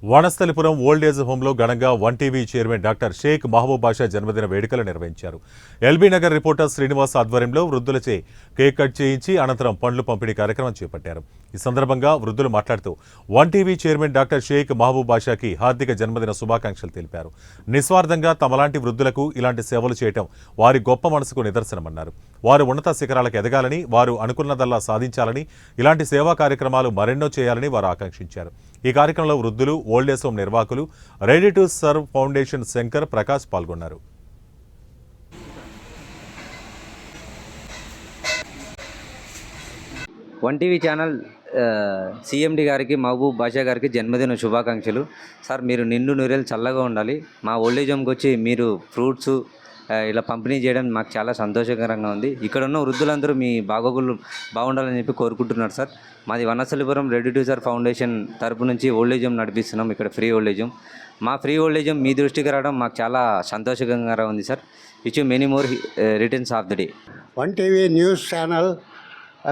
Vanasthalipuram old age హోంలో ఘనంగా one TV chairman doctor Shaik Mahaboob Basha జన్మదిన వేడుకలు నిర్వహించారు. ఎల్బీ నగర్ రిపోర్టర్ శ్రీనివాస్ ఆధ్వర్యంలో వృద్ధులచే కేక్ కట్ చేయించి అనంతరం పండ్లు పంపిణీ కార్యక్రమం చేపట్టారు. ఈ సందర్భంగా వృద్ధులు మాట్లాడుతూ one TV chairman doctor Shaik Mahaboob బాషాకి హార్దిక జన్మదిన శుభాకాంక్షలు తెలిపారు. నిస్వార్థంగా తమలాంటి వృద్ధులకు ఇలాంటి సేవలు చేయటం వారి గొప్ప మనసుకు నిదర్శనమన్నారు. వారు ఉన్నత శిఖరాలకు ఎదగాలని, వారు అనుకున్నదల్లా సాధించాలని, ఇలాంటి సేవా కార్యక్రమాలు మరెన్నో చేయాలని వారు ఆకాంక్షించారు. ఈ కార్యక్రమంలో వృద్ధులు, ఓల్డ్ ఏజ్ హోమ్ నిర్వాహకులు, ready to serve foundation Shankar, Prakash పాల్గొన్నారు. వన్ టీవీ ఛానల్ సిఎండి గారికి మహబూబ్ బాషా గారికి జన్మదిన శుభాకాంక్షలు. సార్, మీరు నిండు నూరేళ్ళు చల్లగా ఉండాలి. మా ఓల్డ్ ఏజ్ హోమ్కి వచ్చి మీరు ఫ్రూట్స్ ఇలా పంపిణీ చేయడం మాకు చాలా సంతోషకరంగా ఉంది. ఇక్కడ ఉన్న వృద్ధులందరూ మీ బాగోగులు బాగుండాలని చెప్పి కోరుకుంటున్నారు సార్. మాది Vanasthalipuram ready to serve foundation తరపు నుంచి ఓల్డ్ ఏజ్ హోమ్ నడిపిస్తున్నాం. ఇక్కడ ఫ్రీ ఓల్డ్ ఏజ్ హోమ్. మా ఫ్రీ ఓల్డ్ ఏజ్ హోమ్ మీ దృష్టికి రావడం మాకు చాలా సంతోషకరంగా ఉంది sir. Wish you many more returns of the day. One TV news channel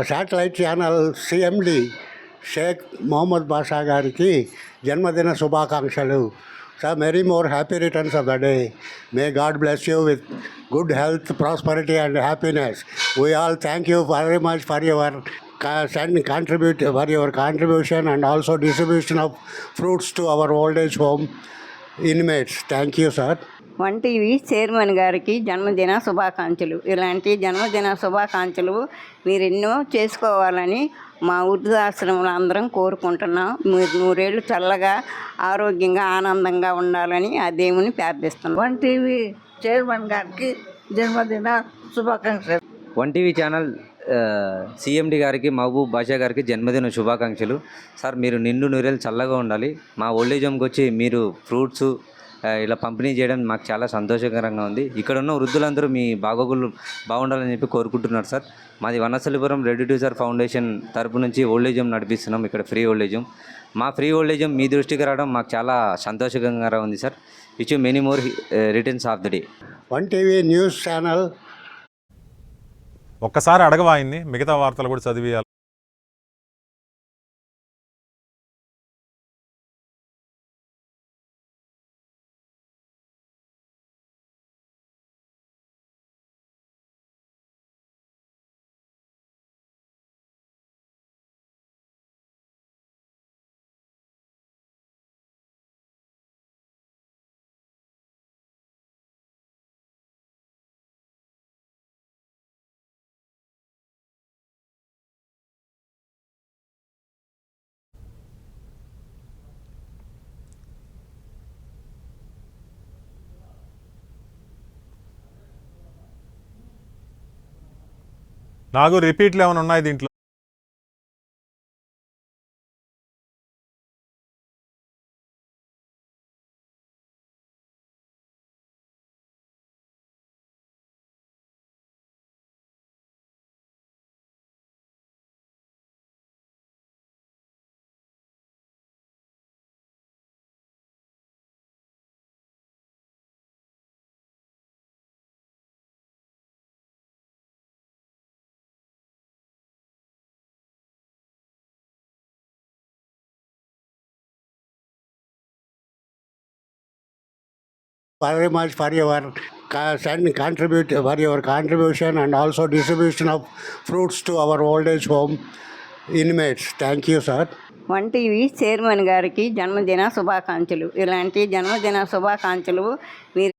satellite channel CMD Shaik Mohammed Basha గారికి జన్మదిన శుభాకాంక్షలు. Sir, many more happy returns of the day. May God bless you with good health, prosperity and happiness. We all thank you very much for your contribution and also distribution of fruits to our old age home inmates. Thank you, sir. One TV chairman గారికి జన్మదిన శుభాకాంక్షలు. ఇలాంటి జన్మదిన శుభాకాంక్షలు మీరెన్నో చేసుకోవాలని మా వృద్ధాశ్రమంలో అందరం కోరుకుంటున్నాం. మీరు నూరేళ్ళు చల్లగా, ఆరోగ్యంగా, ఆనందంగా ఉండాలని ఆ దేవుని ప్రార్థిస్తున్నాం. వన్ టీవీ చైర్మన్ గారికి జన్మదిన శుభాకాంక్షలు. వన్ టీవీ ఛానల్ సిఎండి గారికి మహబూబ్ బాషా గారికి జన్మదిన శుభాకాంక్షలు. సార్, మీరు నిండు నూరేళ్ళు చల్లగా ఉండాలి. మా ఓల్డ్ ఏజ్ హోమ్కి వచ్చి మీరు ఫ్రూట్స్ ఇలా పంపిణీ చేయడం మాకు చాలా సంతోషకరంగా ఉంది. ఇక్కడ ఉన్న వృద్ధులందరూ మీ బాగోగులు బాగుండాలని చెప్పి కోరుకుంటున్నారు సార్. మాది Vanasthalipuram ready to serve foundation తరపు నుంచి ఓల్డ్ ఏజ్ హోమ్ నడిపిస్తున్నాం. ఇక్కడ ఫ్రీ ఓల్డ్ ఏజ్ హోమ్. మా ఫ్రీ ఓల్డ్ ఏజ్ హోమ్ మీ దృష్టికి రావడం మాకు చాలా సంతోషకరంగా ఉంది sir. Wish you many more returns of the day. One TV news channel. ఒక్కసారి అడగవా ఆయన్ని, మిగతా వార్తలు కూడా చదివేయాలి. నాకు రిపీట్లు ఏమైనా ఉన్నాయి దీంట్లో? Very much for your contribution and also distribution of fruits to our old age home inmates. Thank you, sir. One TV chairman గారికి జన్మదిన శుభాకాంక్షలు. ఇలాంటి జన్మదిన శుభాకాంక్షలు మీరు